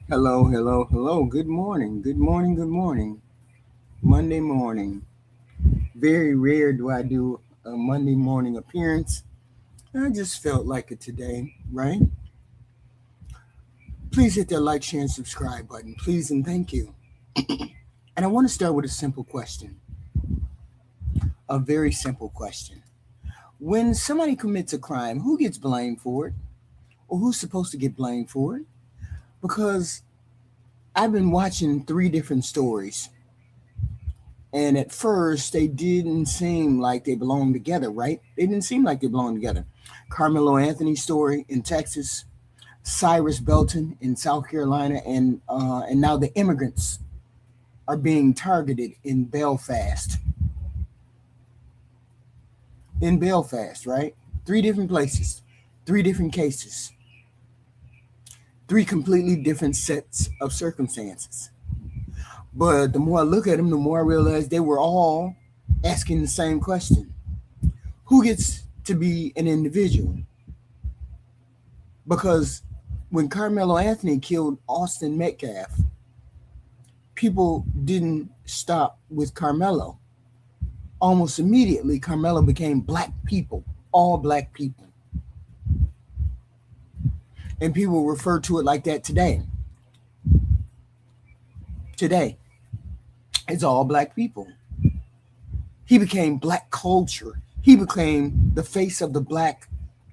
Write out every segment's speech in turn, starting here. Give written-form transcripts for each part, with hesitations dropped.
Hello, hello, hello. Good morning. Good morning. Good morning. Monday morning. Very rare do I do a Monday morning appearance. I just felt like it today, right? Please hit that like, share, and subscribe button. Please and thank you. And I want to start with a simple question. A very simple question. When somebody commits a crime, who gets blamed for it? Or who's supposed to get blamed for it? Because I've been watching three different stories. And at first, they didn't seem like they belonged together, right? They didn't seem like they belonged together. Carmelo Anthony story in Texas, Cyrus Belton in South Carolina, and now the immigrants are being targeted in Belfast. In Belfast, right? Three different places, three different cases, three completely different sets of circumstances. But the more I look at them, the more I realize they were all asking the same question. Who gets to be an individual? Because when Carmelo Anthony killed Austin Metcalf, people didn't stop with Carmelo. Almost immediately, Carmelo became black people, all black people. And people refer to it like that today. Today, it's all black people. He became black culture. He became the face of the black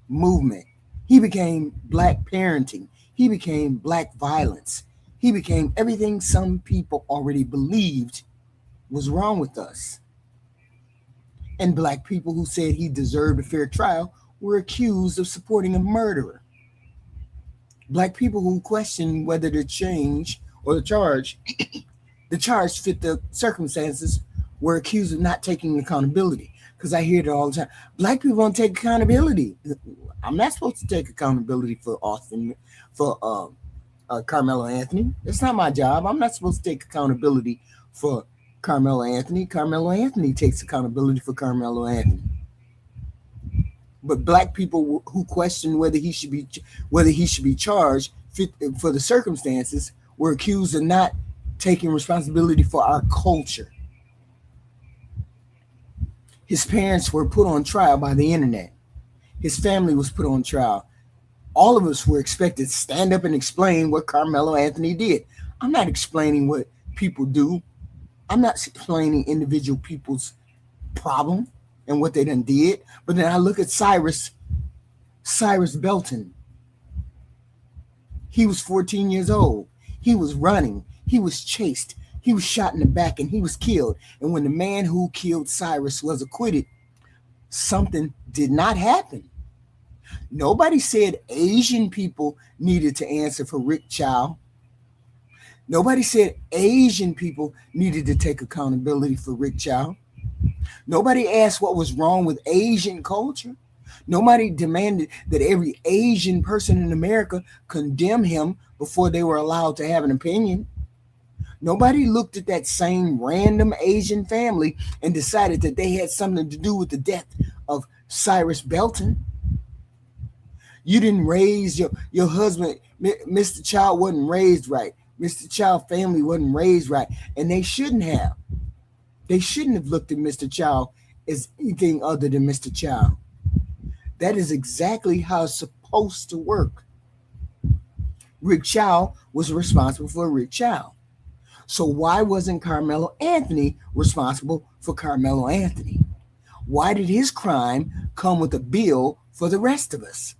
movement. He became black parenting. He became black violence. He became everything some people already believed was wrong with us. And black people who said he deserved a fair trial were accused of supporting a murderer. Black people who questioned whether the change or the charge fit the circumstances were accused of not taking accountability. Because I hear it all the time. Black people don't take accountability. I'm not supposed to take accountability for Carmelo Anthony. It's not my job. I'm not supposed to take accountability for Carmelo Anthony. Carmelo Anthony takes accountability for Carmelo Anthony. But black people who question whether he should be charged for the circumstances were accused of not taking responsibility for our culture. His parents were put on trial by the internet. His family was put on trial. All of us were expected to stand up and explain what Carmelo Anthony did. I'm not explaining what people do. I'm not explaining individual people's problem and what they done did. But then I look at Cyrus Belton. He was 14 years old. He was running. He was chased. He was shot in the back and he was killed. And when the man who killed Cyrus was acquitted, something did not happen. Nobody said Asian people needed to answer for Rick Chow. Nobody said Asian people needed to take accountability for Rick Chow. Nobody asked what was wrong with Asian culture. Nobody demanded that every Asian person in America condemn him before they were allowed to have an opinion. Nobody looked at that same random Asian family and decided that they had something to do with the death of Cyrus Belton. You didn't raise your husband. Mr. Child wasn't raised right. Mr. Child family wasn't raised right. And they shouldn't have. They shouldn't have looked at Mr. Child as anything other than Mr. Child. That is exactly how it's supposed to work. Rick Chow was responsible for Rick Chow. So why wasn't Carmelo Anthony responsible for Carmelo Anthony? Why did his crime come with a bill for the rest of us?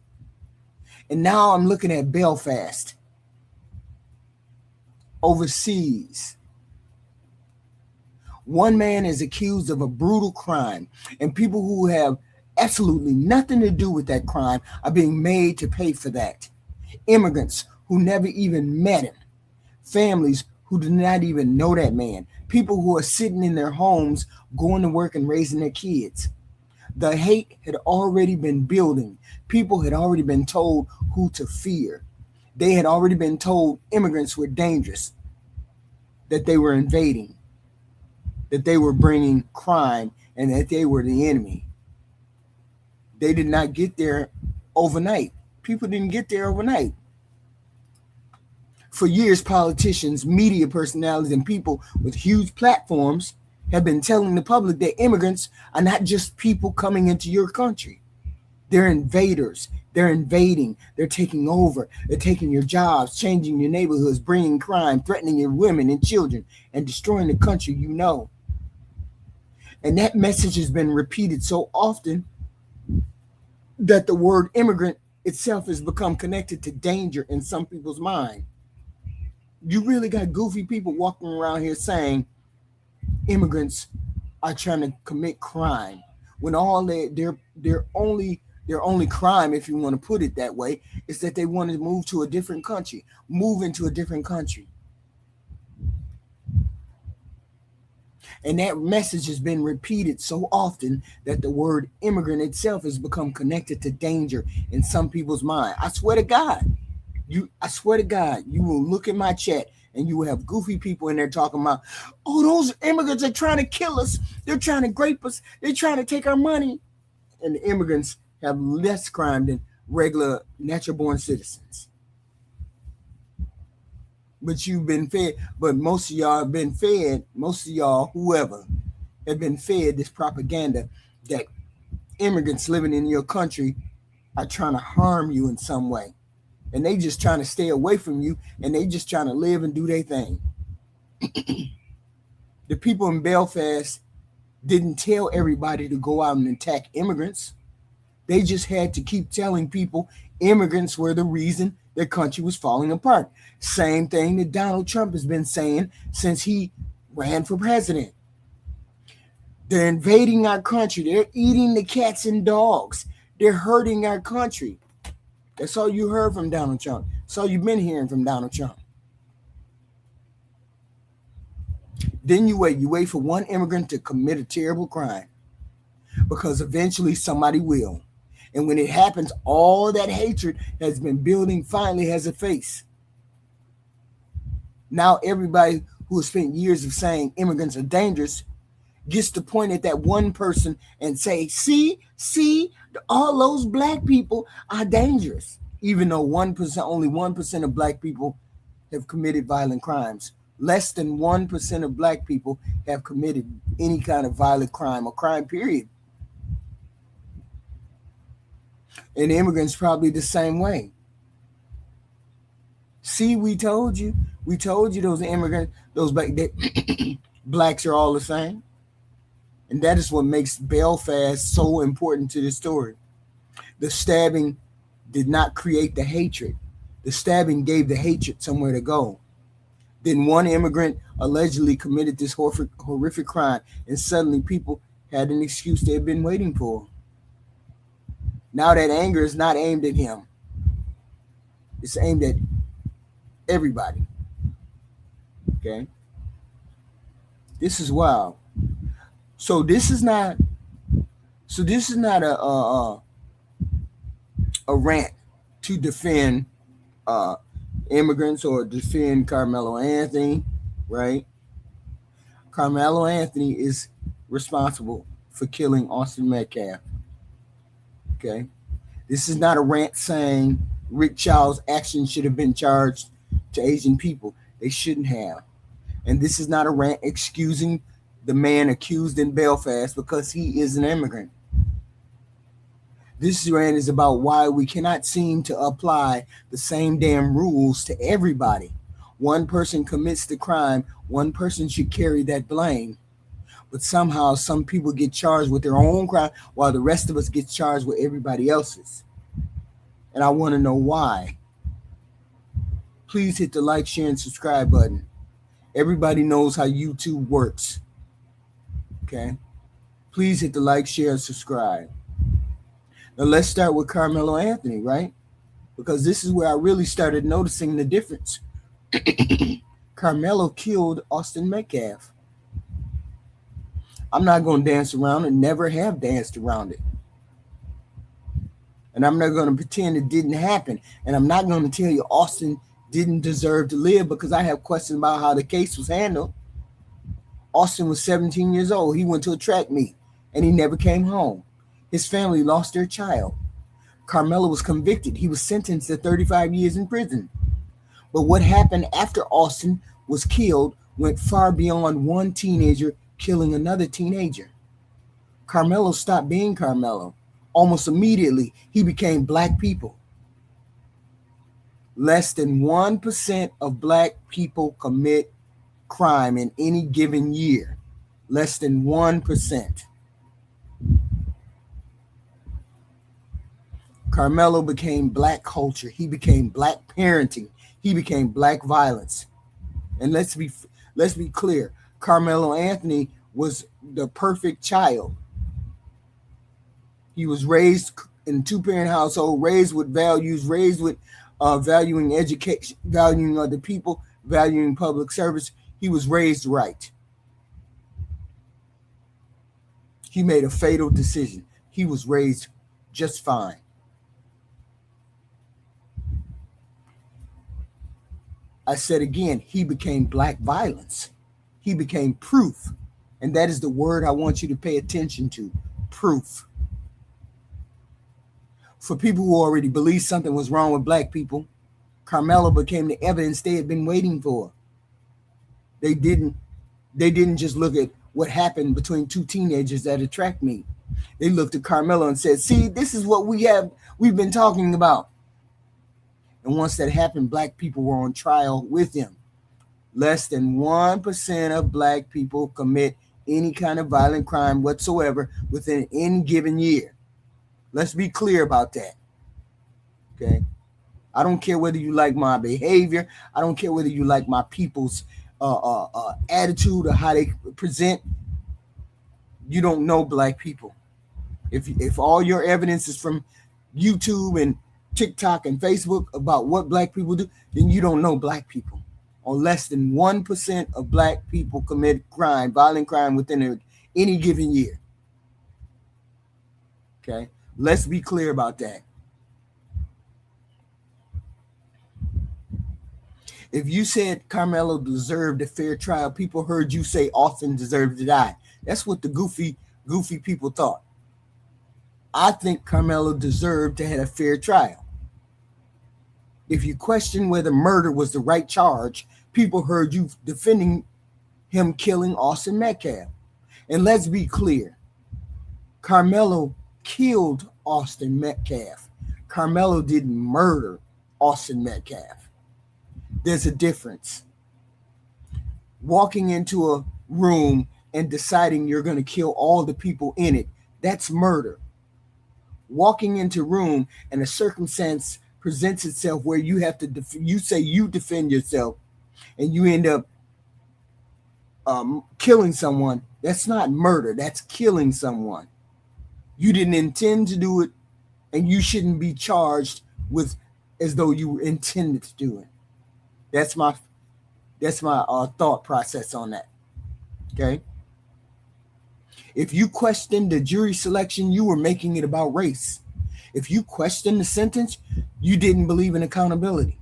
And now I'm looking at Belfast, overseas. One man is accused of a brutal crime, and people who have absolutely nothing to do with that crime are being made to pay for that. Immigrants who never even met him, families who do not even know that man, people who are sitting in their homes going to work and raising their kids. The hate had already been building. People had already been told who to fear. They had already been told immigrants were dangerous, that they were invading, that they were bringing crime, and that they were the enemy. They did not get there overnight. People didn't get there overnight. For years, politicians, media personalities, and people with huge platforms have been telling the public that immigrants are not just people coming into your country. They're invaders. They're invading. They're taking over. They're taking your jobs, changing your neighborhoods, bringing crime, threatening your women and children, and destroying the country you know. And that message has been repeated so often that the word immigrant itself has become connected to danger in some people's mind. You really got goofy people walking around here saying immigrants are trying to commit crime when all their only crime, if you want to put it that way, is that they want to move to a different country, move into a different country. And that message has been repeated so often that the word immigrant itself has become connected to danger in some people's mind. I swear to God, you will look at my chat and you will have goofy people in there talking about, oh, those immigrants are trying to kill us. They're trying to grape us. They're trying to take our money. And the immigrants have less crime than regular natural-born citizens. But you've been fed, but most of y'all have been fed, whoever, have been fed this propaganda that immigrants living in your country are trying to harm you in some way. And they just trying to stay away from you, and they just trying to live and do their thing. The people in Belfast didn't tell everybody to go out and attack immigrants. They just had to keep telling people immigrants were the reason their country was falling apart. Same thing that Donald Trump has been saying since he ran for president. They're invading our country. They're eating the cats and dogs. They're hurting our country. That's all you heard from Donald Trump. That's all you've been hearing from Donald Trump. Then you wait for one immigrant to commit a terrible crime, because eventually somebody will. And when it happens, all that hatred has been building finally has a face. Now everybody who has spent years of saying immigrants are dangerous gets to point at that one person and say, see, all those black people are dangerous. Even though only 1% of black people have committed violent crimes. Less than 1% of black people have committed any kind of violent crime or crime, period. And immigrants probably the same way. See, we told you those immigrants, those blacks are all the same. And that is what makes Belfast so important to this story. The stabbing did not create the hatred. The stabbing gave the hatred somewhere to go. Then one immigrant allegedly committed this horrific crime, and suddenly people had an excuse they had been waiting for. Now that anger is not aimed at him. It's aimed at everybody. Okay? This is wild. So this is not a rant to defend immigrants or defend Carmelo Anthony, right? Carmelo Anthony is responsible for killing Austin Metcalf. Okay? This is not a rant saying Rick Child's actions should have been charged to Asian people. They shouldn't have. And this is not a rant excusing the man accused in Belfast because he is an immigrant. This rant is about why we cannot seem to apply the same damn rules to everybody. One person commits the crime, one person should carry that blame. But somehow some people get charged with their own crime while the rest of us get charged with everybody else's. And I want to know why. Please hit the like, share, and subscribe button. Everybody knows how YouTube works. Okay? Please hit the like, share, and subscribe. And let's start with Carmelo Anthony, right? Because this is where I really started noticing the difference. Carmelo killed Austin Metcalf. I'm not going to dance around it, never have danced around it. And I'm not going to pretend it didn't happen. And I'm not going to tell you Austin didn't deserve to live, because I have questions about how the case was handled. Austin was 17 years old. He went to a track meet and he never came home. His family lost their child. Karmelo was convicted. He was sentenced to 35 years in prison. But what happened after Austin was killed went far beyond one teenager killing another teenager. Karmelo stopped being Karmelo. Almost immediately, he became black people. Less than 1% of black people commit crime in any given year. Less than 1%. Karmelo became black culture. He became black parenting. He became black violence. And let's be clear. Carmelo Anthony was the perfect child. He was raised in a two-parent household, raised with values, raised with valuing education, valuing other people, valuing public service. He was raised right. He made a fatal decision. He was raised just fine. I said again, he became black violence. He became proof. And that is the word I want you to pay attention to. Proof. For people who already believed something was wrong with black people, Karmelo became the evidence they had been waiting for. They didn't just look at what happened between two teenagers at a track meet. They looked at Karmelo and said, see, this is what we've been talking about. And once that happened, black people were on trial with him. Less than 1% of black people commit any kind of violent crime whatsoever within any given year. Let's be clear about that. Okay? I don't care whether you like my behavior. I don't care whether you like my people's attitude or how they present. You don't know black people. If all your evidence is from YouTube and TikTok and Facebook about what black people do, then you don't know black people. Or less than 1% of black people commit crime, violent crime within any given year. Okay? Let's be clear about that. If you said Karmelo deserved a fair trial, people heard you say Austin deserved to die. That's what the goofy people thought. I think Karmelo deserved to have a fair trial. If you question whether murder was the right charge, people heard you defending him killing Austin Metcalf. And let's be clear. Karmelo killed Austin Metcalf. Karmelo didn't murder Austin Metcalf. There's a difference. Walking into a room and deciding you're going to kill all the people in it, that's murder. Walking into a room and a circumstance presents itself where you have to you say you defend yourself and you end up killing someone, that's not murder. That's killing someone. You didn't intend to do it, and you shouldn't be charged with as though you intended to do it. That's my thought process on that. Okay. If you question the jury selection, you were making it about race. If you question the sentence, you didn't believe in accountability.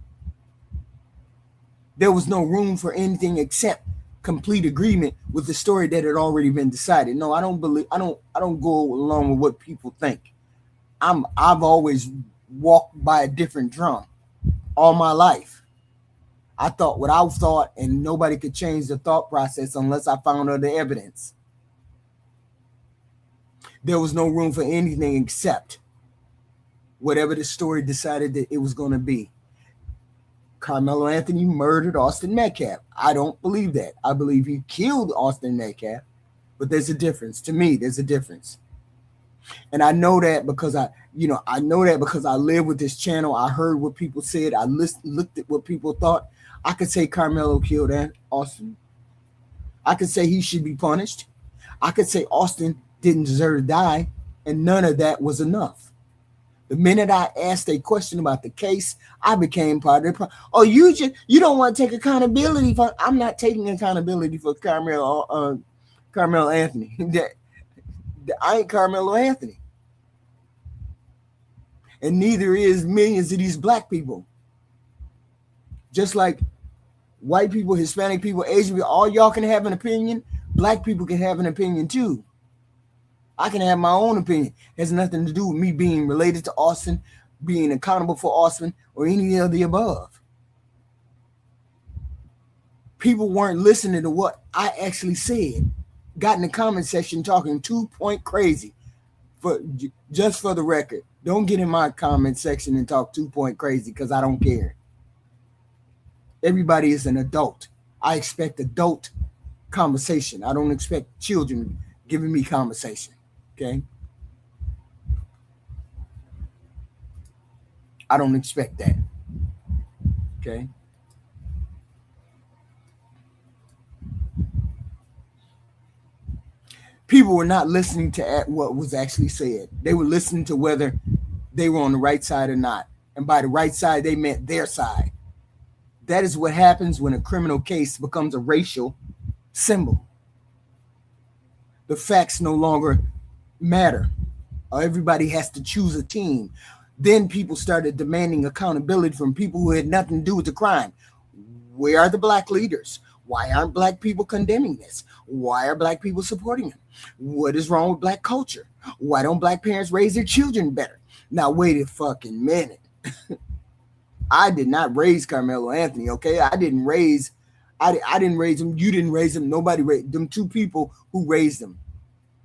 There was no room for anything except complete agreement with the story that had already been decided. No, I don't go along with what people think. I've always walked by a different drum all my life. I thought what I thought, and nobody could change the thought process unless I found other evidence. There was no room for anything except whatever the story decided that it was going to be. Carmelo Anthony murdered Austin Metcalf. I don't believe that. I believe he killed Austin Metcalf, but there's a difference. To me, there's a difference. And I know that because I live with this channel. I heard what people said. I looked at what people thought. I could say Karmelo killed Austin. I could say he should be punished. I could say Austin didn't deserve to die, and none of that was enough. The minute I asked a question about the case, I became part of the problem. Oh, you don't want to take accountability for. I'm not taking accountability for Carmelo Anthony. I ain't Carmelo Anthony, and neither is millions of these black people. Just like white people, Hispanic people, Asian people, all y'all can have an opinion. Black people can have an opinion too. I can have my own opinion. It has nothing to do with me being related to Austin, being accountable for Austin, or any of the above. People weren't listening to what I actually said. Got in the comment section talking 2-point crazy. Just for the record, don't get in my comment section and talk 2-point crazy because I don't care. Everybody is an adult. I expect adult conversation. I don't expect children giving me conversation. Okay? I don't expect that. Okay? People were not listening to what was actually said. They were listening to whether they were on the right side or not. And by the right side, they meant their side. That is what happens when a criminal case becomes a racial symbol. The facts no longer matter. Everybody has to choose a team. Then people started demanding accountability from people who had nothing to do with the crime. Where are the black leaders? Why aren't black people condemning this? Why are black people supporting it? What is wrong with black culture? Why don't black parents raise their children better? Now, wait a fucking minute. I did not raise Carmelo Anthony, okay? I didn't raise him. You didn't raise him. Nobody raised them. Two people who raised him.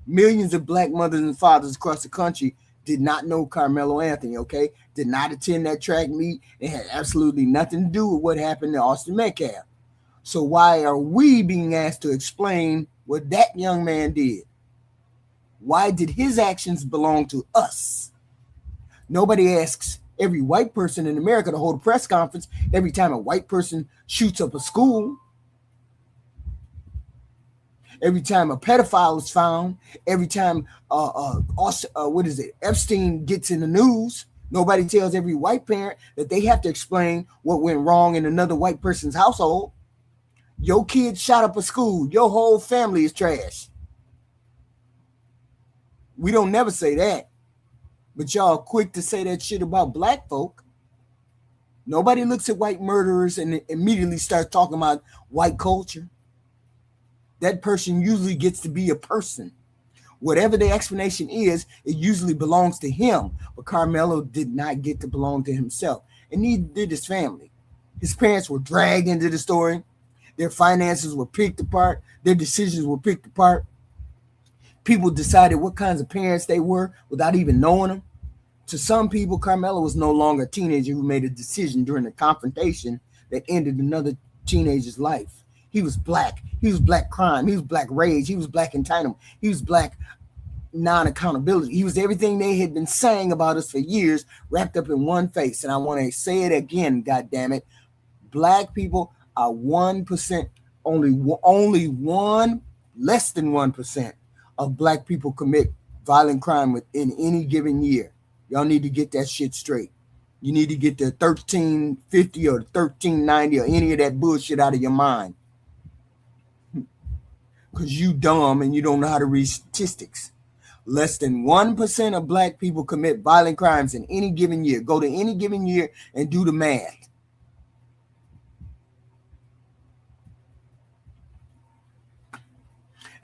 Millions of black mothers and fathers across the country did not know Carmelo Anthony, okay? Did not attend that track meet. It had absolutely nothing to do with what happened to Austin Metcalf. So why are we being asked to explain what that young man did? Why did his actions belong to us? Nobody asks every white person in America to hold a press conference every time a white person shoots up a school. Every time a pedophile is found, every time Epstein gets in the news, nobody tells every white parent that they have to explain what went wrong in another white person's household. Your kid shot up a school. Your whole family is trash. We don't never say that. But y'all quick to say that shit about black folk. Nobody looks at white murderers and immediately starts talking about white culture. That person usually gets to be a person. Whatever the explanation is, it usually belongs to him. But Carmelo did not get to belong to himself. And neither did his family. His parents were dragged into the story. Their finances were picked apart. Their decisions were picked apart. People decided what kinds of parents they were without even knowing them. To some people, Carmelo was no longer a teenager who made a decision during a confrontation that ended another teenager's life. He was black. He was black crime. He was black rage. He was black entitlement. He was black non-accountability. He was everything they had been saying about us for years, wrapped up in one face. And I want to say it again, goddammit. Black people are 1%, less than 1% of black people commit violent crime within any given year. Y'all need to get that shit straight. You need to get the 1350 or 1390 or any of that bullshit out of your mind. Because you dumb and you don't know how to read statistics. Less than 1% of black people commit violent crimes in any given year. Go to any given year and do the math.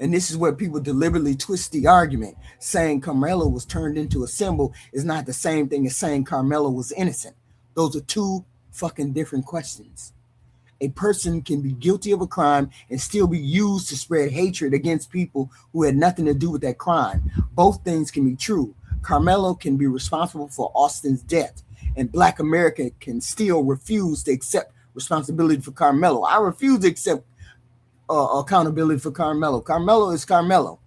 And this is where people deliberately twist the argument. Saying Carmelo was turned into a symbol is not the same thing as saying Carmelo was innocent. Those are two fucking different questions. A person can be guilty of a crime and still be used to spread hatred against people who had nothing to do with that crime. Both things can be true. Carmelo can be responsible for Austin's death, and Black America can still refuse to accept responsibility for Carmelo. I refuse to accept accountability for Carmelo. Carmelo is Carmelo.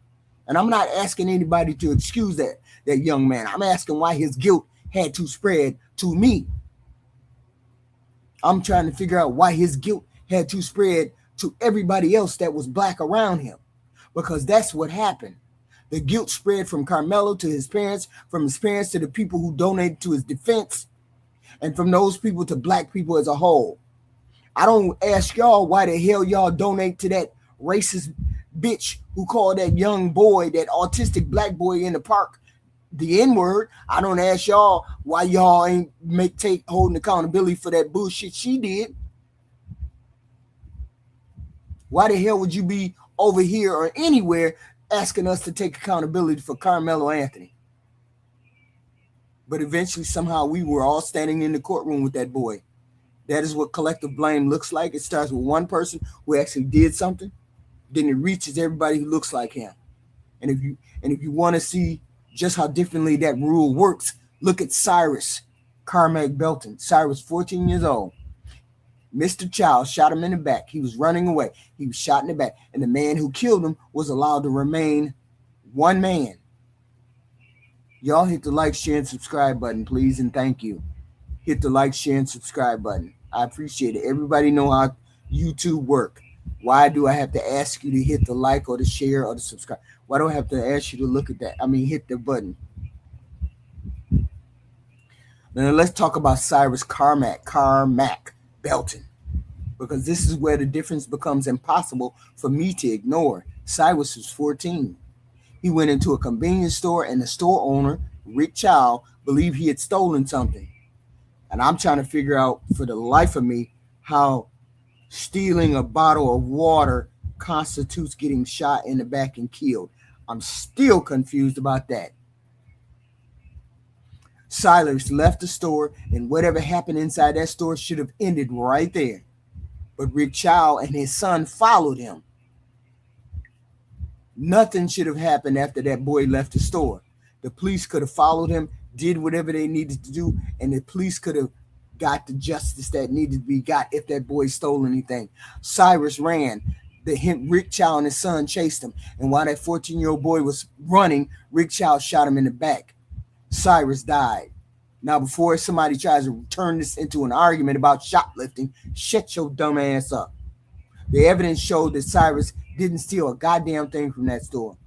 And I'm not asking anybody to excuse that young man. I'm asking why his guilt had to spread to me. I'm trying to figure out why his guilt had to spread to everybody else that was black around him. Because that's what happened. The guilt spread from Karmelo to his parents, from his parents to the people who donated to his defense, and from those people to black people as a whole. I don't ask y'all why the hell y'all donate to that racist bitch who called that young boy, that autistic black boy in the park, the N-word. I don't ask y'all why y'all ain't holding accountability for that bullshit she did. Why the hell would you be over here or anywhere asking us to take accountability for Carmelo Anthony? But eventually, somehow, we were all standing in the courtroom with that boy. That is what collective blame looks like. It starts with one person who actually did something, then it reaches everybody who looks like him. And if you want to see just how differently that rule works, look at Cyrus, Carmack-Belton. Cyrus, 14 years old. Mr. Child shot him in the back. He was running away. He was shot in the back. And the man who killed him was allowed to remain one man. Y'all hit the like, share, and subscribe button, please, and thank you. Hit the like, share, and subscribe button. I appreciate it. Everybody know how YouTube work. Why do I have to ask you to hit the like or the share or the subscribe? Why do I have to ask you to look at that? Hit the button. Now let's talk about Cyrus Carmack-Belton, because this is where the difference becomes impossible for me to ignore. Cyrus was 14. He went into a convenience store, and the store owner, Rick Child, believed he had stolen something. And I'm trying to figure out for the life of me how stealing a bottle of water constitutes getting shot in the back and killed. I'm still confused about that. Cyrus left the store, and whatever happened inside that store should have ended right there. But Rick Child and his son followed him. Nothing should have happened after that boy left the store. The police could have followed him, did whatever they needed to do, and the police could have got the justice that needed to be got if that boy stole anything. Cyrus ran. Rick Child and his son chased him. And while that 14-year-old boy was running, Rick Child shot him in the back. Cyrus died. Now, before somebody tries to turn this into an argument about shoplifting, shut your dumb ass up. The evidence showed that Cyrus didn't steal a goddamn thing from that store.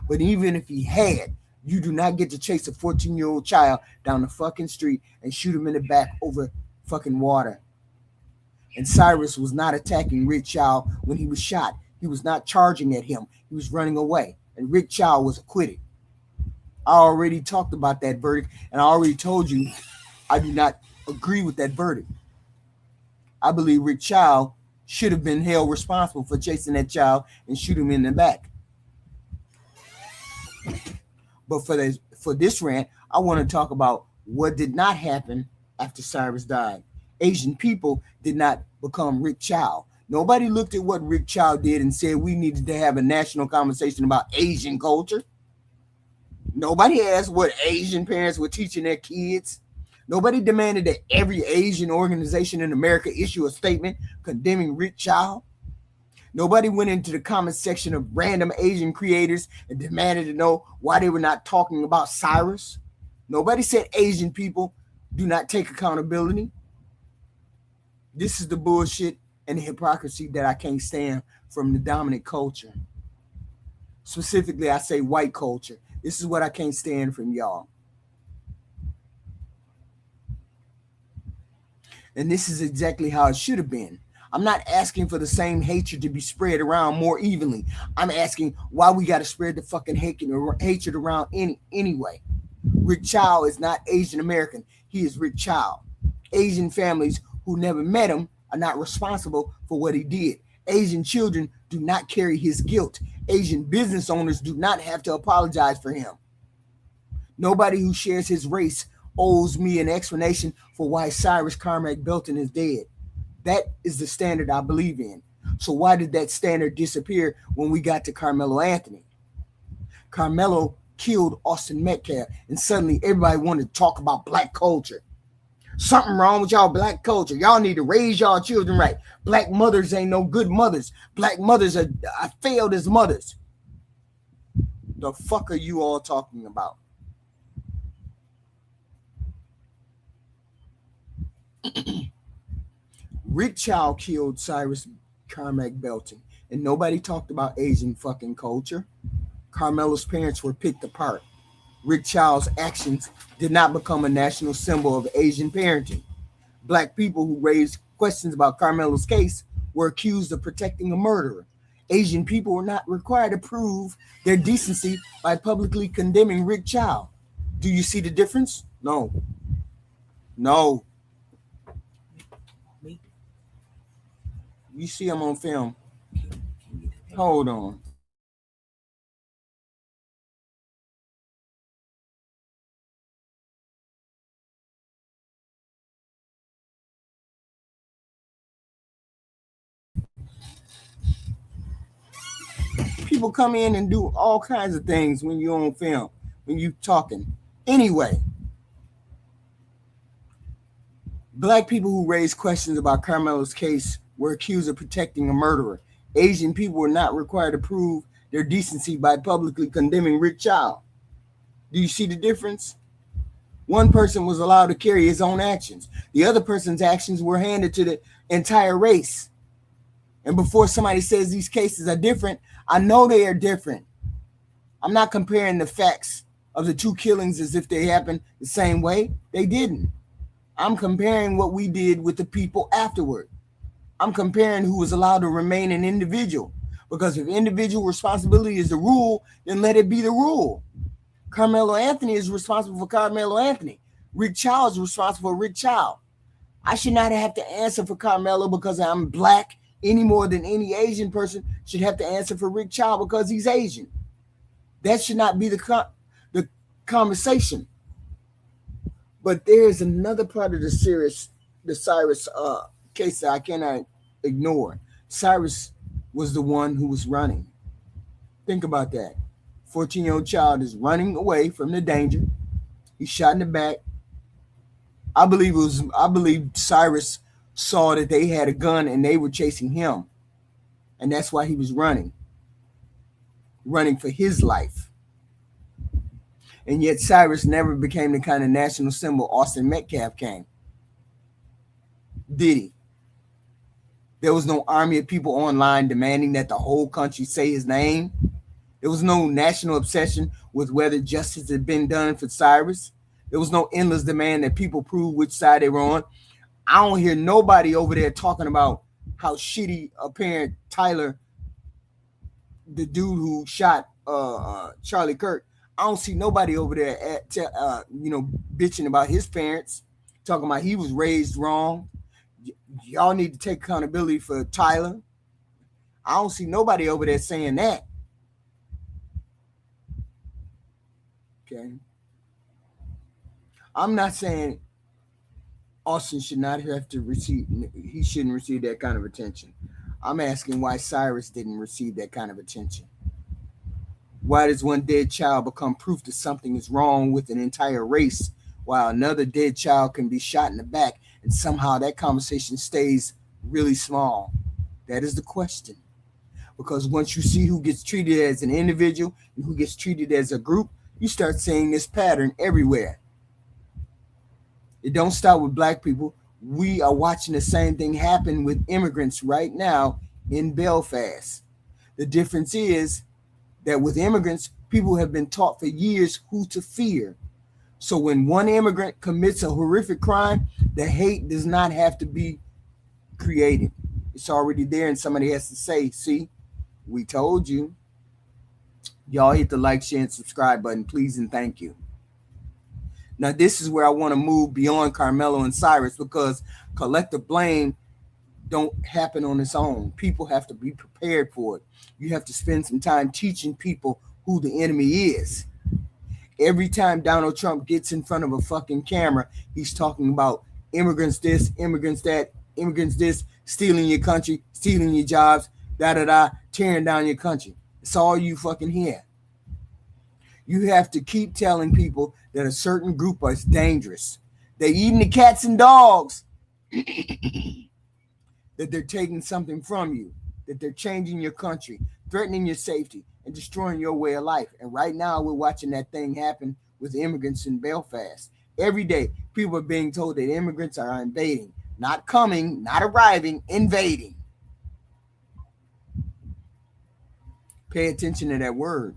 But even if he had, you do not get to chase a 14-year-old child down the fucking street and shoot him in the back over fucking water. And Cyrus was not attacking Rick Child when he was shot. He was not charging at him. He was running away. And Rick Child was acquitted. I already talked about that verdict, and I already told you I do not agree with that verdict. I believe Rick Child should have been held responsible for chasing that child and shoot him in the back. But for this rant, I want to talk about what did not happen after Cyrus died. Asian people did not become Rick Child. Nobody looked at what Rick Child did and said we needed to have a national conversation about Asian culture. Nobody asked what Asian parents were teaching their kids. Nobody demanded that every Asian organization in America issue a statement condemning Rick Child. Nobody went into the comment section of random Asian creators and demanded to know why they were not talking about Cyrus. Nobody said Asian people do not take accountability. This is the bullshit and the hypocrisy that I can't stand from the dominant culture. Specifically, I say white culture. This is what I can't stand from y'all. And this is exactly how it should have been. I'm not asking for the same hatred to be spread around more evenly. I'm asking why we got to spread the fucking hatred around anyway. Rick Child is not Asian American. He is Rick Child. Asian families who never met him are not responsible for what he did. Asian children do not carry his guilt. Asian business owners do not have to apologize for him. Nobody who shares his race owes me an explanation for why Cyrus Carmack-Belton is dead. That is the standard I believe in. So why did that standard disappear when we got to Carmelo Anthony? Karmelo killed Austin Metcalf, and suddenly everybody wanted to talk about black culture. Something wrong with y'all black culture. Y'all need to raise y'all children right. Black mothers ain't no good mothers. Black mothers are failed as mothers. The fuck are you all talking about? Rick Child killed Cyrus Carmack-Belton, and nobody talked about Asian fucking culture. Karmelo's parents were picked apart. Rick Child's actions did not become a national symbol of Asian parenting. Black people who raised questions about Karmelo's case were accused of protecting a murderer. Asian people were not required to prove their decency by publicly condemning Rick Child. Do you see the difference? No. No. You see him on film. Hold on. People come in and do all kinds of things when you're on film, when you're talking. Anyway, Black people who raised questions about Karmelo's case were accused of protecting a murderer. Asian people were not required to prove their decency by publicly condemning Rick Child. Do you see the difference? One person was allowed to carry his own actions. The other person's actions were handed to the entire race. And before somebody says these cases are different, I know they are different. I'm not comparing the facts of the two killings as if they happened the same way. They didn't. I'm comparing what we did with the people afterward. I'm comparing who was allowed to remain an individual. Because if individual responsibility is the rule, then let it be the rule. Karmelo Anthony is responsible for Karmelo Anthony. Rick Child is responsible for Rick Child. I should not have to answer for Karmelo because I'm Black any more than any Asian person should have to answer for Rick Child because he's Asian. That should not be the conversation. But there's another part of the Cyrus case that I cannot ignore. Cyrus was the one who was running. Think about that. 14-year-old child is running away from the danger. He's shot in the back. I believe Cyrus saw that they had a gun and they were chasing him. And that's why he was running for his life. And yet Cyrus never became the kind of national symbol Austin Metcalf came. Did he? There was no army of people online demanding that the whole country say his name. There was no national obsession with whether justice had been done for Cyrus. There was no endless demand that people prove which side they were on. I don't hear nobody over there talking about how shitty a parent Tyler, the dude who shot Charlie Kirk, I don't see nobody over there bitching about his parents, talking about he was raised wrong. Y'all need to take accountability for Tyler. I don't see nobody over there saying that. Okay. I'm not saying Austin should not have to receive, he shouldn't receive that kind of attention. I'm asking why Cyrus didn't receive that kind of attention. Why does one dead child become proof that something is wrong with an entire race, while another dead child can be shot in the back and somehow that conversation stays really small? That is the question. Because once you see who gets treated as an individual and who gets treated as a group, you start seeing this pattern everywhere. It don't start with Black people. We are watching the same thing happen with immigrants right now in Belfast. The difference is that with immigrants, people have been taught for years who to fear. So when one immigrant commits a horrific crime, the hate does not have to be created. It's already there, and somebody has to say, see, we told you. Y'all hit the like, share, and subscribe button, please, and thank you. Now, this is where I want to move beyond Karmelo and Cyrus, because collective blame don't happen on its own. People have to be prepared for it. You have to spend some time teaching people who the enemy is. Every time Donald Trump gets in front of a fucking camera, he's talking about immigrants this, immigrants that, immigrants this, stealing your country, stealing your jobs, tearing down your country. It's all you fucking hear. You have to keep telling people that a certain group is dangerous. They're eating the cats and dogs. That they're taking something from you. That they're changing your country, threatening your safety, and destroying your way of life. And right now, we're watching that thing happen with immigrants in Belfast. Every day, people are being told that immigrants are invading. Not coming, not arriving, invading. Pay attention to that word.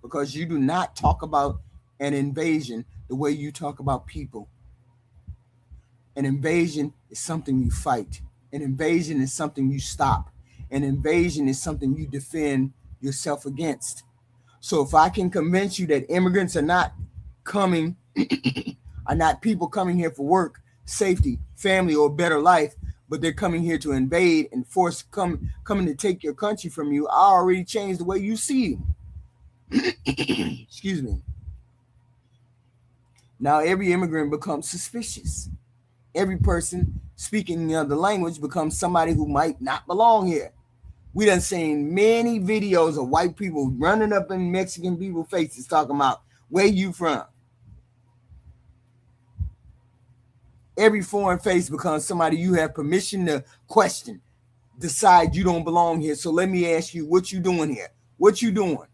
because you do not talk about an invasion the way you talk about people. An invasion is something you fight. An invasion is something you stop. An invasion is something you defend yourself against. So if I can convince you that immigrants are not coming, are not people coming here for work, safety, family, or better life, but they're coming here to invade and coming to take your country from you, I already changed the way you see them. Excuse me. Now every immigrant becomes suspicious. Every person speaking the other language becomes somebody who might not belong here. We done seen many videos of white people running up in Mexican people's faces talking about where you from. Every foreign face becomes somebody you have permission to question, decide you don't belong here. So let me ask you, what you doing here? What you doing?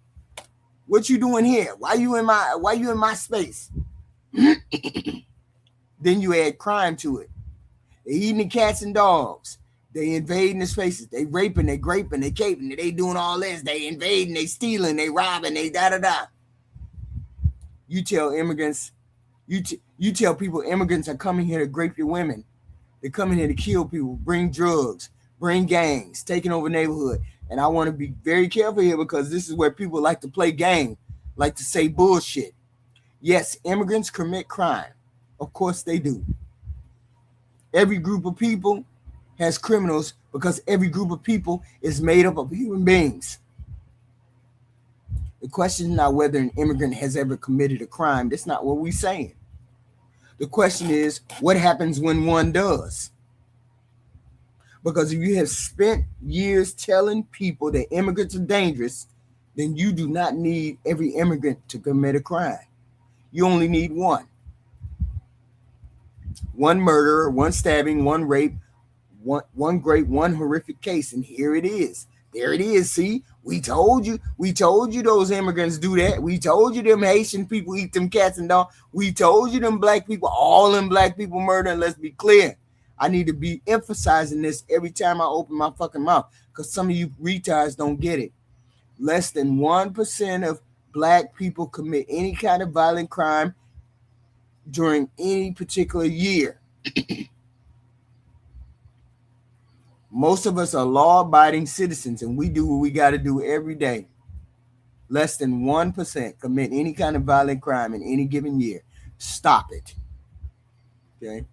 What you doing here? Why you in my space? Then you add crime to it. They eating the cats and dogs. They invading the spaces. They raping, they graping, they caping, they doing all this. They invading, they stealing, they robbing, they da-da-da. You tell immigrants, you tell people immigrants are coming here to grape your women. They're coming here to kill people, bring drugs, bring gangs, taking over neighborhood. And I want to be very careful here because this is where people like to play game, like to say bullshit. Yes, immigrants commit crime. Of course they do. Every group of people has criminals because every group of people is made up of human beings. The question is not whether an immigrant has ever committed a crime. That's not what we're saying. The question is, what happens when one does? Because if you have spent years telling people that immigrants are dangerous, then you do not need every immigrant to commit a crime. You only need one. One murderer, one stabbing, one rape, one great, one horrific case. And here it is. There it is. See, we told you those immigrants do that. We told you them Haitian people eat them cats and dogs. We told you them black people, all them black people murder. And let's be clear. I need to be emphasizing this every time I open my fucking mouth because some of you retards don't get it. Less than 1% of black people commit any kind of violent crime during any particular year. Most of us are law-abiding citizens, and we do what we got to do every day. Less than 1% commit any kind of violent crime in any given year. Stop it. Okay?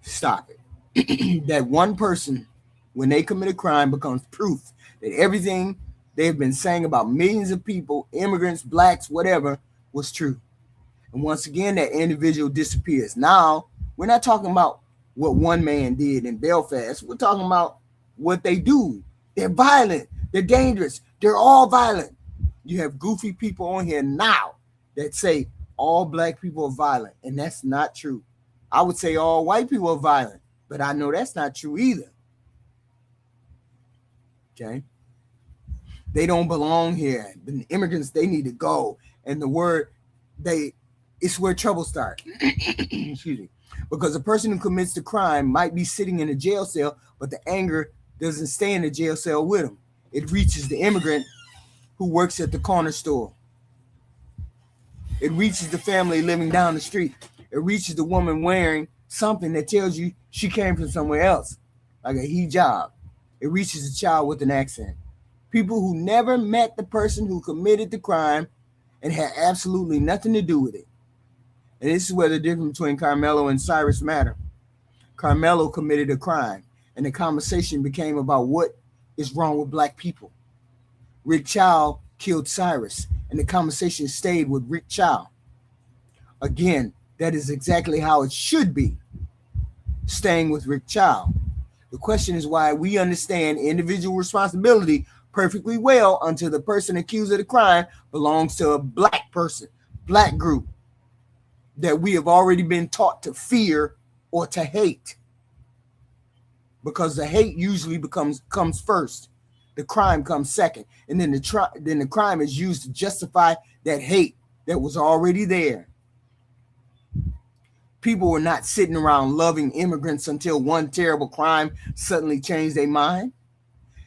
Stop it. That one person, when they commit a crime, becomes proof that everything they have been saying about millions of people, immigrants, blacks, whatever, was true. And once again, that individual disappears. Now, we're not talking about what one man did in Belfast. We're talking about what they do. They're violent. They're dangerous. They're all violent. You have goofy people on here now that say all black people are violent, and that's not true. I would say all white people are violent, but I know that's not true either. Okay? They don't belong here. The immigrants, they need to go. And the word, it's where trouble starts. Excuse me. Because a person who commits the crime might be sitting in a jail cell, but the anger doesn't stay in the jail cell with him. It reaches the immigrant who works at the corner store. It reaches the family living down the street. It reaches the woman wearing something that tells you she came from somewhere else, like a hijab. It reaches the child with an accent. People who never met the person who committed the crime and had absolutely nothing to do with it. And this is where the difference between Karmelo and Cyrus matter. Karmelo committed a crime, and the conversation became about what is wrong with black people. Rick Child killed Cyrus, and the conversation stayed with Rick Child. Again, that is exactly how it should be, staying with Rick Child. The question is why we understand individual responsibility perfectly well until the person accused of the crime belongs to a black person, black group, that we have already been taught to fear or to hate. Because the hate usually comes first. The crime comes second. And then the crime is used to justify that hate that was already there. People were not sitting around loving immigrants until one terrible crime suddenly changed their mind.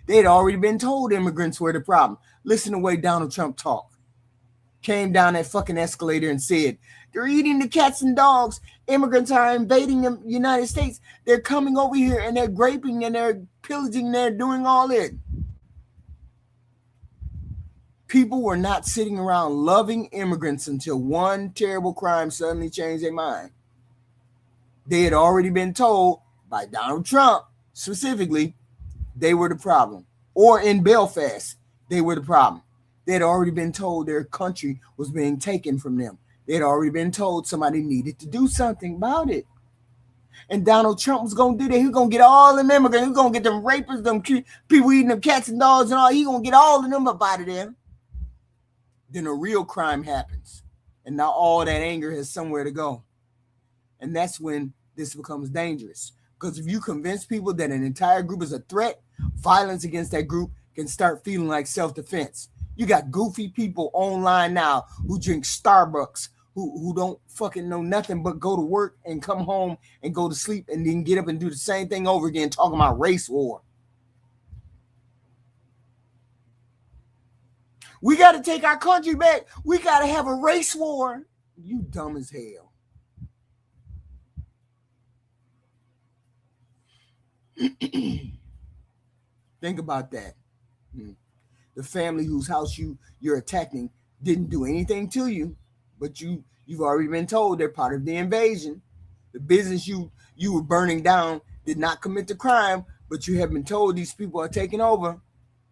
They had already been told immigrants were the problem. Listen to the way Donald Trump talked. Came down that fucking escalator and said, they're eating the cats and dogs. Immigrants are invading the United States. They're coming over here and they're raping and they're pillaging. They're doing all it. People were not sitting around loving immigrants until one terrible crime suddenly changed their mind. They had already been told by Donald Trump specifically they were the problem. Or in Belfast, they were the problem. They had already been told their country was being taken from them. They had already been told somebody needed to do something about it. And Donald Trump was going to do that. He was going to get all them immigrants. He was going to get them rapists, them people eating them cats and dogs and all. He going to get all of them up out of there. Then a real crime happens. And now all that anger has somewhere to go. And that's when this becomes dangerous. Because if you convince people that an entire group is a threat, violence against that group can start feeling like self-defense. You got goofy people online now who drink Starbucks, who don't fucking know nothing but go to work and come home and go to sleep and then get up and do the same thing over again, talking about race war. We got to take our country back. We got to have a race war. You dumb as hell. Think about that. The family whose house you're attacking didn't do anything to you, but you've already been told they're part of the invasion. The business you were burning down did not commit the crime, but you have been told these people are taking over.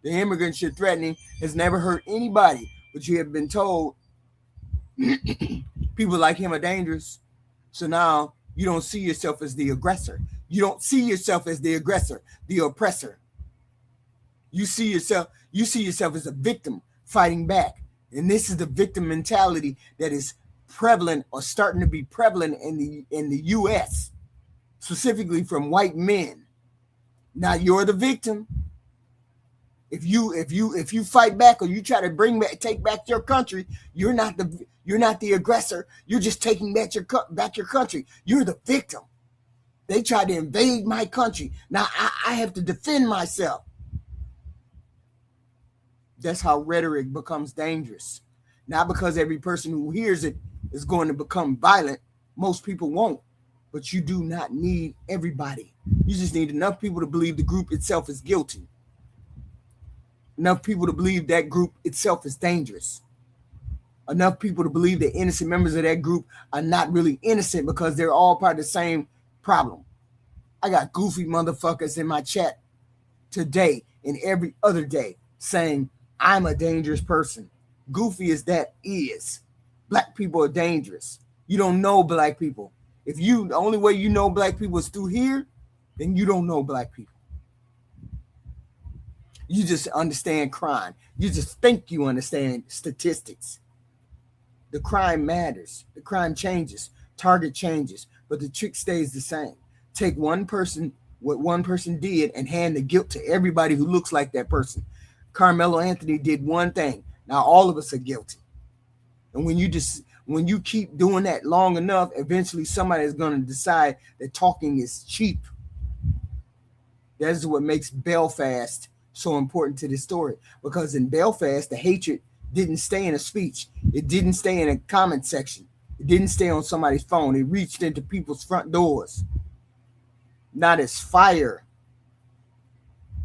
The immigrants you're threatening has never hurt anybody, but you have been told people like him are dangerous. So now you don't see yourself as the aggressor. You don't see yourself as the aggressor, the oppressor. You see yourself as a victim fighting back. And this is the victim mentality that is prevalent or starting to be prevalent in the US, specifically from white men. Now you're the victim. If you fight back or you try to take back your country, you're not the aggressor. You're just taking back your country. You're the victim. They tried to invade my country. Now I have to defend myself. That's how rhetoric becomes dangerous. Not because every person who hears it is going to become violent. Most people won't. But you do not need everybody. You just need enough people to believe the group itself is guilty. Enough people to believe that group itself is dangerous. Enough people to believe that innocent members of that group are not really innocent because they're all part of the same problem. I got goofy motherfuckers in my chat today and every other day saying, I'm a dangerous person. Goofy as that is. Black people are dangerous. You don't know black people. The only way you know black people is through here, then you don't know black people. You just understand crime. You just think you understand statistics. The crime matters. The crime changes. Target changes. But the trick stays the same. Take one person, what one person did, and hand the guilt to everybody who looks like that person. Carmelo Anthony did one thing. Now all of us are guilty. And when you keep doing that long enough, eventually somebody is going to decide that talking is cheap. That is what makes Belfast so important to this story. Because in Belfast, the hatred didn't stay in a speech. It didn't stay in a comment section. It didn't stay on somebody's phone. It reached into people's front doors. Not as fire.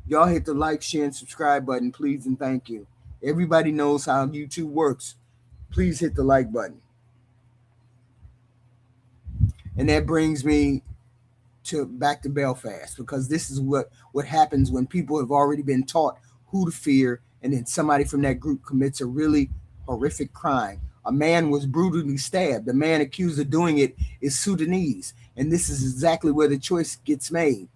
Y'all hit the like, share, and subscribe button, please, and thank you. Everybody knows how YouTube works. Please hit the like button. And that brings me back to Belfast, because this is what happens when people have already been taught who to fear, and then somebody from that group commits a really horrific crime. A man was brutally stabbed. The man accused of doing it is Sudanese, and this is exactly where the choice gets made.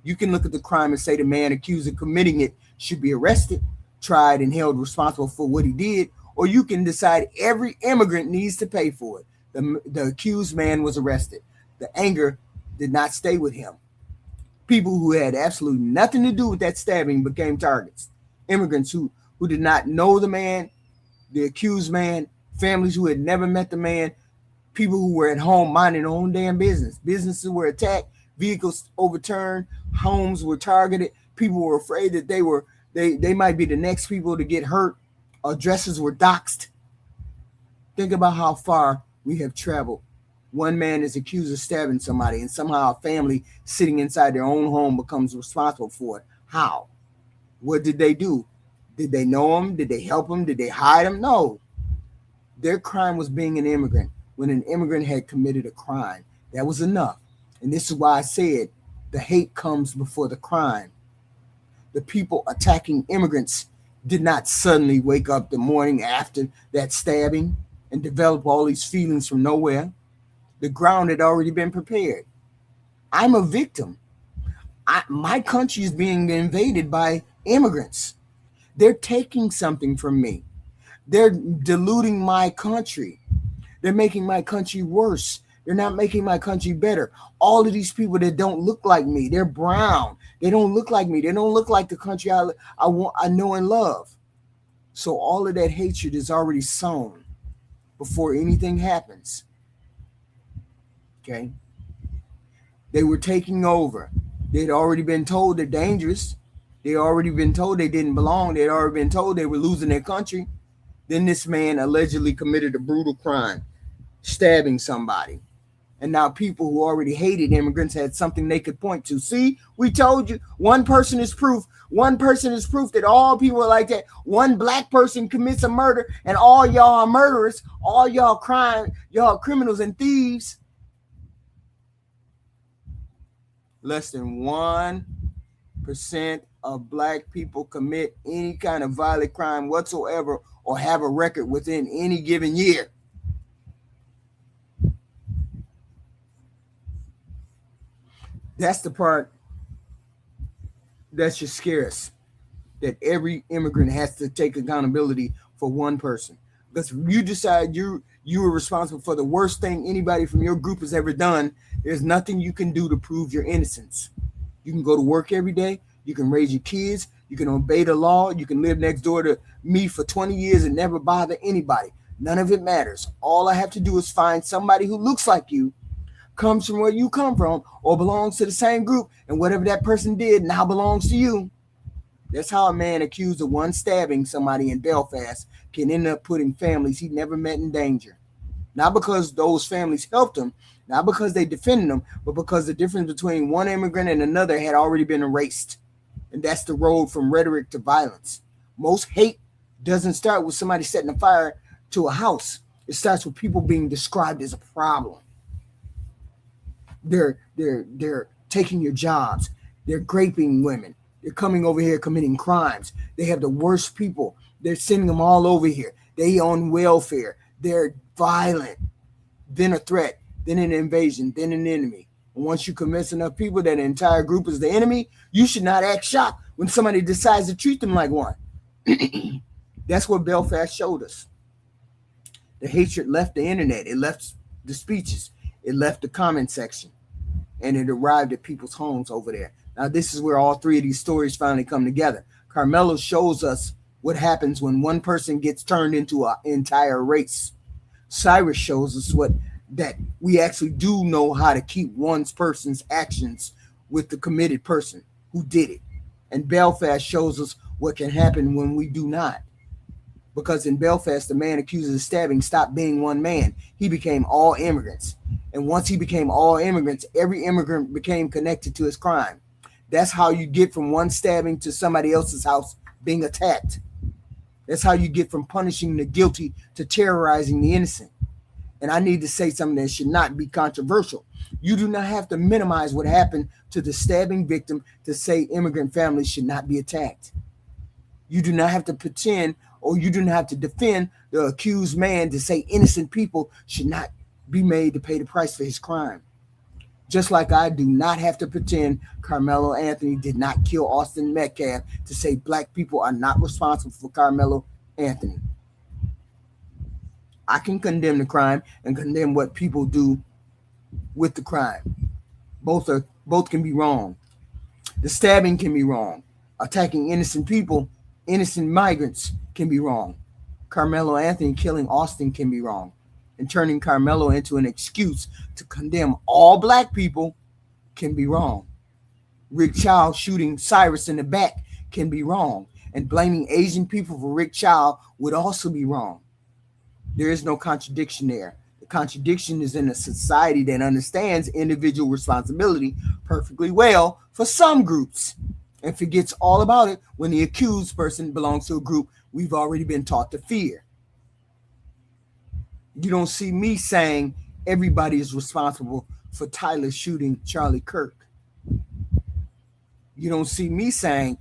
You can look at the crime and say the man accused of committing it should be arrested, tried, and held responsible for what he did, or you can decide every immigrant needs to pay for it. The accused man was arrested. The anger did not stay with him. People who had absolutely nothing to do with that stabbing became targets. Immigrants who did not know the man, the accused man, families who had never met the man, people who were at home minding their own damn business. Businesses were attacked, vehicles overturned, homes were targeted, People were afraid that they might be the next people to get hurt. Addresses were doxxed. Think about how far we have traveled. One man is accused of stabbing somebody, and somehow a family sitting inside their own home becomes responsible for it. How? What did they do? Did they know him? Did they help him? Did they hide him? No. Their crime was being an immigrant. When an immigrant had committed a crime, that was enough. And this is why I said the hate comes before the crime. The people attacking immigrants did not suddenly wake up the morning after that stabbing and develop all these feelings from nowhere. The ground had already been prepared. I'm a victim. My country is being invaded by immigrants. They're taking something from me. They're diluting my country. They're making my country worse. They're not making my country better. All of these people that don't look like me, they're brown. They don't look like me. They don't look like the country I know and love. So all of that hatred is already sown before anything happens. Okay? They were taking over. They'd already been told they're dangerous. They'd already been told they didn't belong. They'd already been told they were losing their country. Then this man allegedly committed a brutal crime, stabbing somebody. And now people who already hated immigrants had something they could point to. See, we told you, one person is proof. One person is proof that all people are like that. One black person commits a murder and all y'all are murderers. All y'all criminals and thieves. Less than 1% of black people commit any kind of violent crime whatsoever or have a record within any given year. That's the part that should scare us, that every immigrant has to take accountability for one person. Because if you decide you are responsible for the worst thing anybody from your group has ever done, there's nothing you can do to prove your innocence. You can go to work every day. You can raise your kids. You can obey the law. You can live next door to me for 20 years and never bother anybody. None of it matters. All I have to do is find somebody who looks like you, comes from where you come from, or belongs to the same group, and whatever that person did now belongs to you. That's how a man accused of one stabbing somebody in Belfast can end up putting families he never met in danger. Not because those families helped him, not because they defended him, but because the difference between one immigrant and another had already been erased. And that's the road from rhetoric to violence. Most hate doesn't start with somebody setting a fire to a house. It starts with people being described as a problem. They're taking your jobs. They're raping women. They're coming over here committing crimes. They have the worst people. They're sending them all over here. They on welfare. They're violent. Then a threat. Then an invasion. Then an enemy. And once you convince enough people that an entire group is the enemy, you should not act shocked when somebody decides to treat them like one. That's what Belfast showed us. The hatred left the internet. It left the speeches. It left the comment section. And it arrived at people's homes over there. Now, this is where all three of these stories finally come together. Karmelo shows us what happens when one person gets turned into an entire race. Cyrus shows us that we actually do know how to keep one person's actions with the committed person who did it. And Belfast shows us what can happen when we do not. Because in Belfast, the man accused of stabbing stopped being one man. He became all immigrants. And once he became all immigrants, every immigrant became connected to his crime. That's how you get from one stabbing to somebody else's house being attacked. That's how you get from punishing the guilty to terrorizing the innocent. And I need to say something that should not be controversial. You do not have to minimize what happened to the stabbing victim to say immigrant families should not be attacked. You do not have to pretend, or you do not have to defend the accused man to say innocent people should not be made to pay the price for his crime. Just like I do not have to pretend Carmelo Anthony did not kill Austin Metcalf to say black people are not responsible for Carmelo Anthony. I can condemn the crime and condemn what people do with the crime. Both can be wrong. The stabbing can be wrong. Attacking innocent people, innocent migrants can be wrong. Carmelo Anthony killing Austin can be wrong. And turning Carmelo into an excuse to condemn all black people can be wrong. Rick Child shooting Cyrus in the back can be wrong, and blaming Asian people for Rick Child would also be wrong. There is no contradiction there. The contradiction is in a society that understands individual responsibility perfectly well for some groups and forgets all about it when the accused person belongs to a group we've already been taught to fear. You don't see me saying everybody is responsible for Tyler shooting Charlie Kirk. You don't see me saying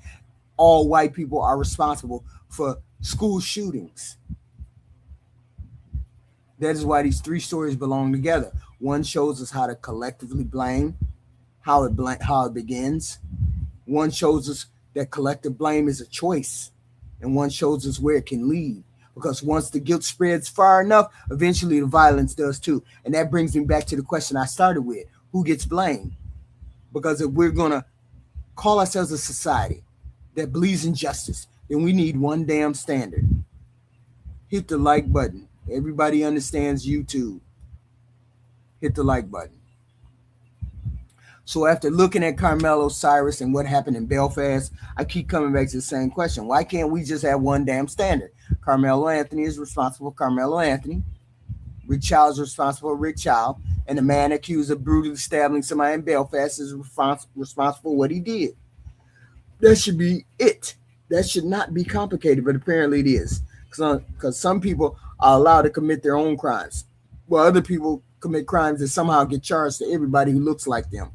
all white people are responsible for school shootings. That is why these three stories belong together. One shows us how to collectively blame, how it begins. One shows us that collective blame is a choice, and one shows us where it can lead. Because once the guilt spreads far enough, eventually the violence does too. And that brings me back to the question I started with: who gets blamed? Because if we're gonna call ourselves a society that believes in justice, then we need one damn standard. Hit the like button. Everybody understands YouTube. Hit the like button. So after looking at Karmelo, Cyrus, and what happened in Belfast, I keep coming back to the same question. Why can't we just have one damn standard? Karmelo Anthony is responsible for Karmelo Anthony. Rick Child is responsible for Rick Child. And the man accused of brutally stabbing somebody in Belfast is responsible for what he did. That should be it. That should not be complicated, but apparently it is. Because some people are allowed to commit their own crimes, while other people commit crimes that somehow get charged to everybody who looks like them.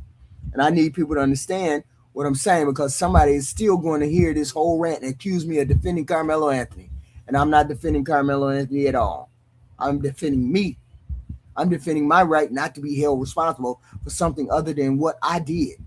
And I need people to understand what I'm saying, because somebody is still going to hear this whole rant and accuse me of defending Karmelo Anthony. And I'm not defending Karmelo Anthony at all. I'm defending me. I'm defending my right not to be held responsible for something other than what I did.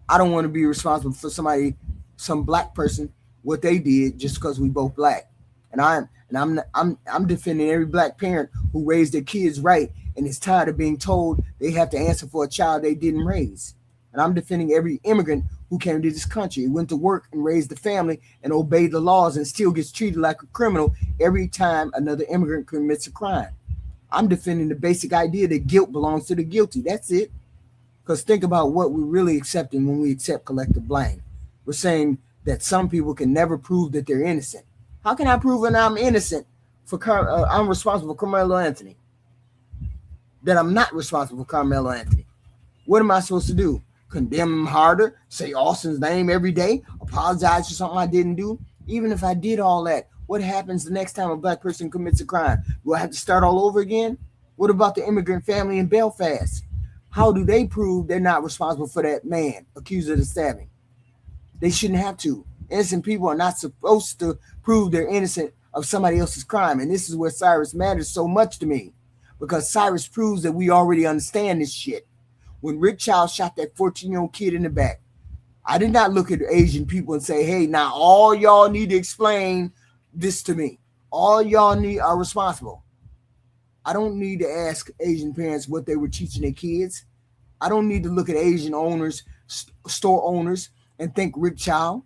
I don't want to be responsible for some black person, what they did just because we both black. And I'm defending every black parent who raised their kids right and is tired of being told they have to answer for a child they didn't raise. And I'm defending every immigrant who came to this country, went to work and raised a family and obeyed the laws and still gets treated like a criminal every time another immigrant commits a crime. I'm defending the basic idea that guilt belongs to the guilty. That's it. Because think about what we're really accepting when we accept collective blame. We're saying that some people can never prove that they're innocent. How can I prove that I'm innocent I'm responsible for Karmelo Anthony? That I'm not responsible for Karmelo Anthony? What am I supposed to do? Condemn him harder? Say Austin's name every day? Apologize for something I didn't do? Even if I did all that, what happens the next time a black person commits a crime? Do I have to start all over again? What about the immigrant family in Belfast? How do they prove they're not responsible for that man accused of the stabbing? They shouldn't have to. Innocent people are not supposed to prove they're innocent of somebody else's crime. And this is where Cyrus matters so much to me, because Cyrus proves that we already understand this shit. When Rick Child shot that 14-year-old kid in the back, I did not look at Asian people and say, hey, now all y'all need to explain this to me. All y'all are responsible. I don't need to ask Asian parents what they were teaching their kids. I don't need to look at Asian owners, store owners, and think Rick Child.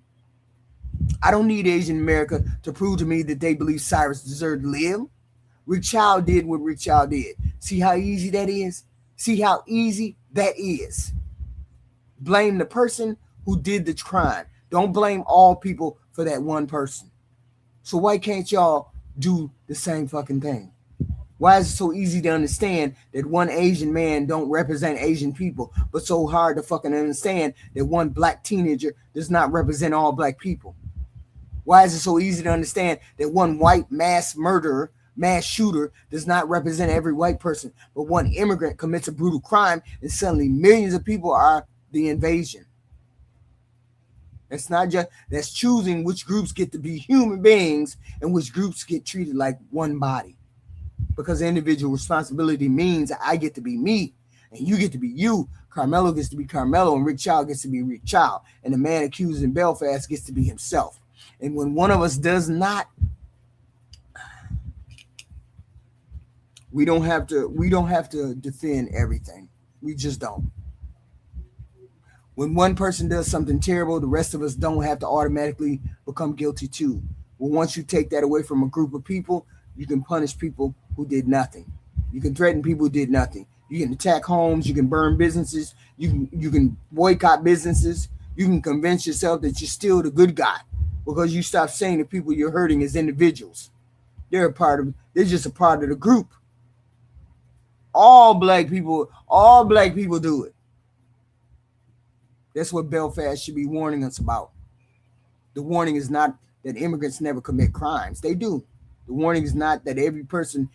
I don't need Asian America to prove to me that they believe Cyrus deserved to live. Rick Child did what Rick Child did. See how easy that is? See how easy that is? Blame the person who did the crime. Don't blame all people for that one person. So why can't y'all do the same fucking thing? Why is it so easy to understand that one Asian man don't represent Asian people, but so hard to fucking understand that one black teenager does not represent all black people? Why is it so easy to understand that one white mass murderer, mass shooter does not represent every white person, but one immigrant commits a brutal crime and suddenly millions of people are the invasion? It's not just, that's choosing which groups get to be human beings and which groups get treated like one body. Because individual responsibility means I get to be me and you get to be you. Karmelo gets to be Karmelo and Rick Child gets to be Rick Child. And the man accused in Belfast gets to be himself. And when one of us does not, we don't have to defend everything. We just don't. When one person does something terrible, the rest of us don't have to automatically become guilty too. Well, once you take that away from a group of people, you can punish people who did nothing. You can threaten people who did nothing. You can attack homes. You can burn businesses. You can boycott businesses. You can convince yourself that you're still the good guy because you stop saying the people you're hurting as individuals. They're just a part of the group. All black people do it. That's what Belfast should be warning us about. The warning is not that immigrants never commit crimes. They do. The warning is not that every person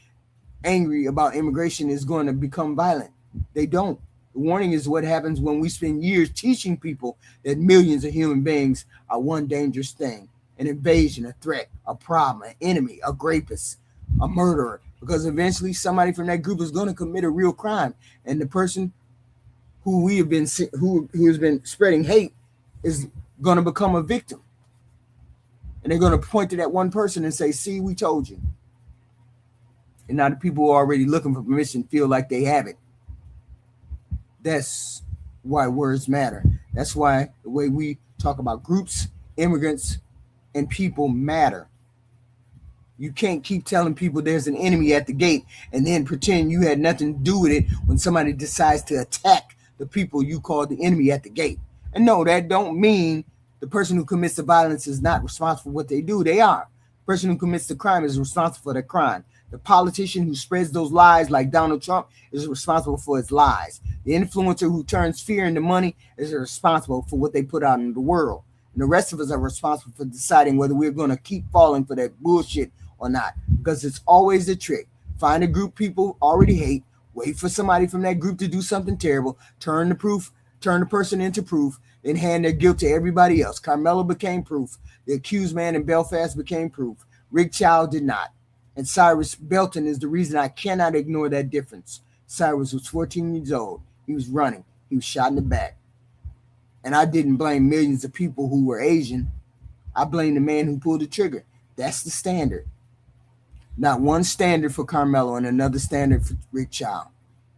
angry about immigration is going to become violent. They don't. The warning is what happens when we spend years teaching people that millions of human beings are one dangerous thing: an invasion, a threat, a problem, an enemy, a rapist, a murderer. Because eventually somebody from that group is going to commit a real crime, and the person who has been spreading hate is going to become a victim. And they're going to point to that one person and say, "See, we told you." And now the people who are already looking for permission feel like they have it. That's why words matter. That's why the way we talk about groups, immigrants, and people matter. You can't keep telling people there's an enemy at the gate and then pretend you had nothing to do with it when somebody decides to attack the people you call the enemy at the gate. And no, that don't mean the person who commits the violence is not responsible for what they do. They are. The person who commits the crime is responsible for the crime. The politician who spreads those lies like Donald Trump is responsible for his lies. The influencer who turns fear into money is responsible for what they put out in the world. And the rest of us are responsible for deciding whether we're going to keep falling for that bullshit or not. Because it's always a trick. Find a group people already hate, wait for somebody from that group to do something terrible, turn the person into proof, then hand their guilt to everybody else. Karmelo became proof. The accused man in Belfast became proof. Rick Child did not. And Cyrus Belton is the reason I cannot ignore that difference. Cyrus was 14 years old. He was running. He was shot in the back. And I didn't blame millions of people who were Asian. I blame the man who pulled the trigger. That's the standard. Not one standard for Karmelo and another standard for Rick Child.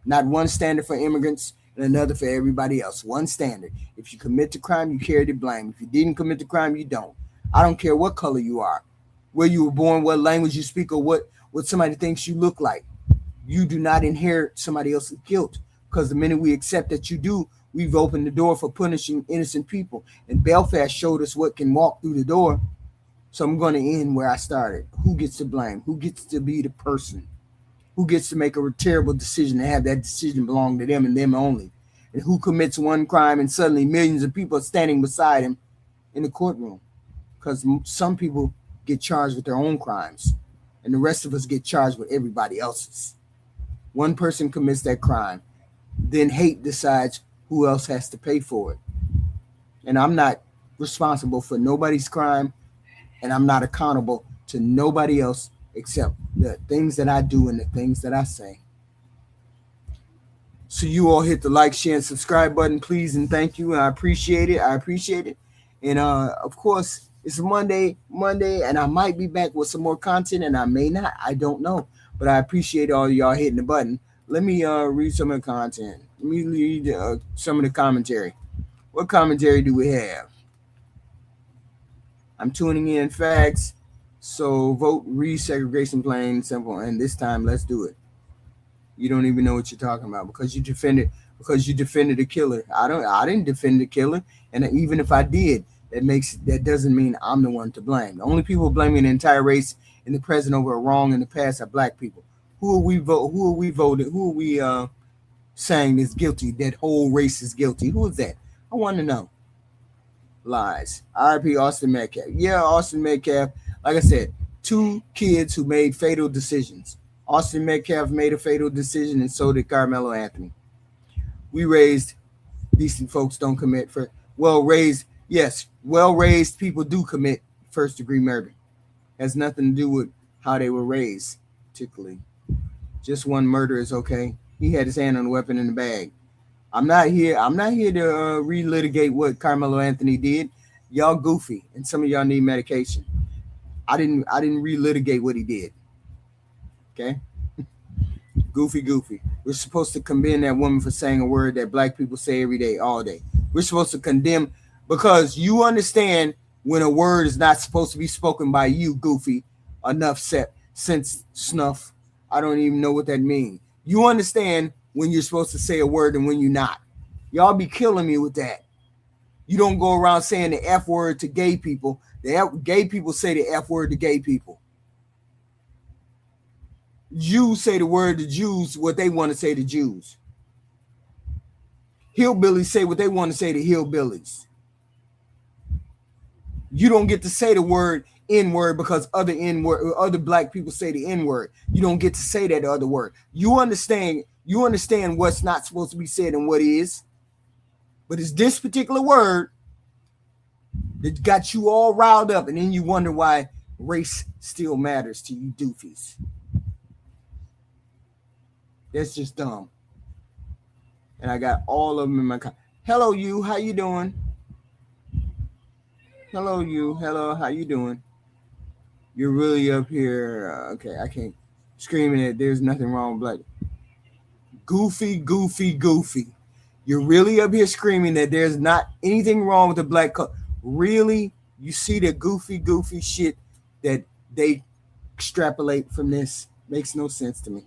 Not one standard for immigrants and another for everybody else. One standard. If you commit the crime, you carry the blame. If you didn't commit the crime, you don't. I don't care what color you are, where you were born, what language you speak, or what somebody thinks you look like. You do not inherit somebody else's guilt, because the minute we accept that you do, we've opened the door for punishing innocent people. And Belfast showed us what can walk through the door. So I'm going to end where I started. Who gets to blame? Who gets to be the person? Who gets to make a terrible decision and have that decision belong to them and them only? And who commits one crime and suddenly millions of people are standing beside him in the courtroom? Because some people get charged with their own crimes, and the rest of us get charged with everybody else's. One person commits that crime, then hate decides who else has to pay for it. And I'm not responsible for nobody's crime, and I'm not accountable to nobody else except the things that I do and the things that I say. So you all hit the like, share, and subscribe button, please, and thank you. And I appreciate it. And of course, it's Monday, and I might be back with some more content, and I may not. I don't know. But I appreciate all of y'all hitting the button. Let me read some of the content. Let me read some of the commentary. What commentary do we have? I'm tuning in facts. So vote resegregation, plain simple. And this time, let's do it. You don't even know what you're talking about because you defended the killer. I didn't defend the killer, and even if I did, that doesn't mean I'm the one to blame. The only people blaming the entire race and the present over a wrong in the past are black people. Who are we voting? Who are we saying is guilty? That whole race is guilty. Who is that? I want to know. Lies. R.I.P. Austin Metcalf. Yeah, Austin Metcalf. Like I said, 2 kids who made fatal decisions. Austin Metcalf made a fatal decision, and so did Carmelo Anthony. We raised decent folks don't commit for well-raised. Yes, well-raised people do commit first-degree murder. Has nothing to do with how they were raised, particularly. Just one murder is okay. He had his hand on the weapon in the bag. I'm not here to relitigate what Carmelo Anthony did. Y'all goofy, and some of y'all need medication. I didn't relitigate what he did. Okay? Goofy. We're supposed to condemn that woman for saying a word that black people say every day, all day. We're supposed to condemn because you understand when a word is not supposed to be spoken by you, goofy. Enough sense snuff. I don't even know what that means. You understand when you're supposed to say a word and when you're not. Y'all be killing me with that. You don't go around saying the F word to gay people. Gay people say the F word to gay people. Jews say the word to Jews, what they want to say to Jews. Hillbillies say what they want to say to hillbillies. You don't get to say the word N-word because other black people say the N-word. You don't get to say that other word. You understand what's not supposed to be said and what is. But it's this particular word that got you all riled up, and then you wonder why race still matters to you doofies. That's just dumb. And I got all of them in my car. Hello, you. How you doing? Hello, you. Hello, how you doing? You're really up here. Okay, I can't. Screaming that there's nothing wrong with black. Goofy, goofy, goofy. You're really up here screaming that there's not anything wrong with the black culture. Really? You see the goofy, goofy shit that they extrapolate from this? Makes no sense to me.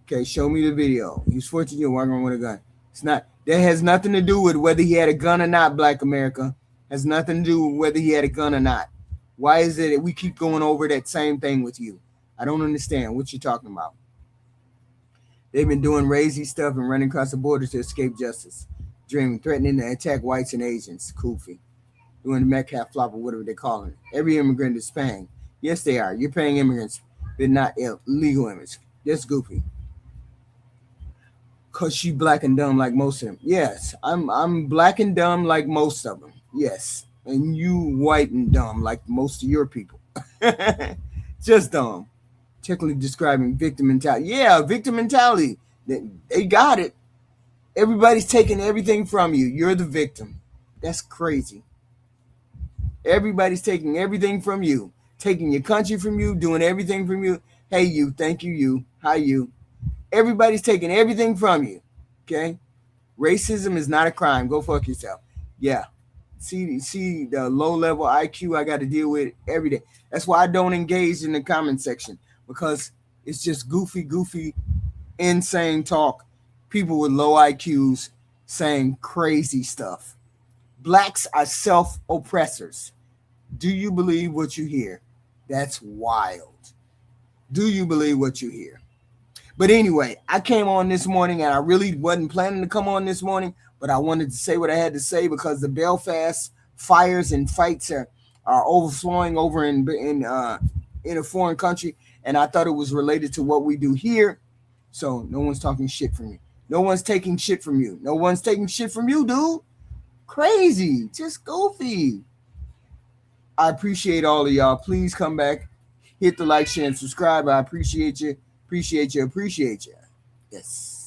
Okay, show me the video. He's 14 years walking around with a gun. It's not. That has nothing to do with whether he had a gun or not, Black America. Has nothing to do with whether he had a gun or not. Why is it that we keep going over that same thing with you? I don't understand what you're talking about. They've been doing crazy stuff and running across the border to escape justice, dreaming, threatening to attack whites and Asians. Koofy. Doing the Metcalf flop or whatever they're calling it. Every immigrant is paying. Yes, they are. You're paying immigrants, but not illegal immigrants. That's goofy. Cause she black and dumb like most of them. Yes, I'm black and dumb like most of them. Yes, and you white and dumb like most of your people. Just dumb. Technically describing victim mentality. Yeah, victim mentality. They got it. Everybody's taking everything from you. You're the victim. That's crazy. Everybody's taking everything from you. Taking your country from you, doing everything from you. Hey, you. Thank you, you. Hi, you. Everybody's taking everything from you. Okay? Racism is not a crime. Go fuck yourself. Yeah. See the low-level IQ I got to deal with every day. That's why I don't engage in the comment section, because it's just goofy, insane talk. People with low IQs saying crazy stuff. Blacks are self-oppressors. Do you believe what you hear? That's wild. Do you believe what you hear? But anyway, I came on this morning, and I really wasn't planning to come on this morning, but I wanted to say what I had to say because the Belfast fires and fights are overflowing over in a foreign country, and I thought it was related to what we do here. So no one's talking shit from me. No one's taking shit from you. No one's taking shit from you, dude. Crazy. Just goofy. I appreciate all of y'all. Please come back. Hit the like, share, and subscribe. I appreciate you. Appreciate you. Yes.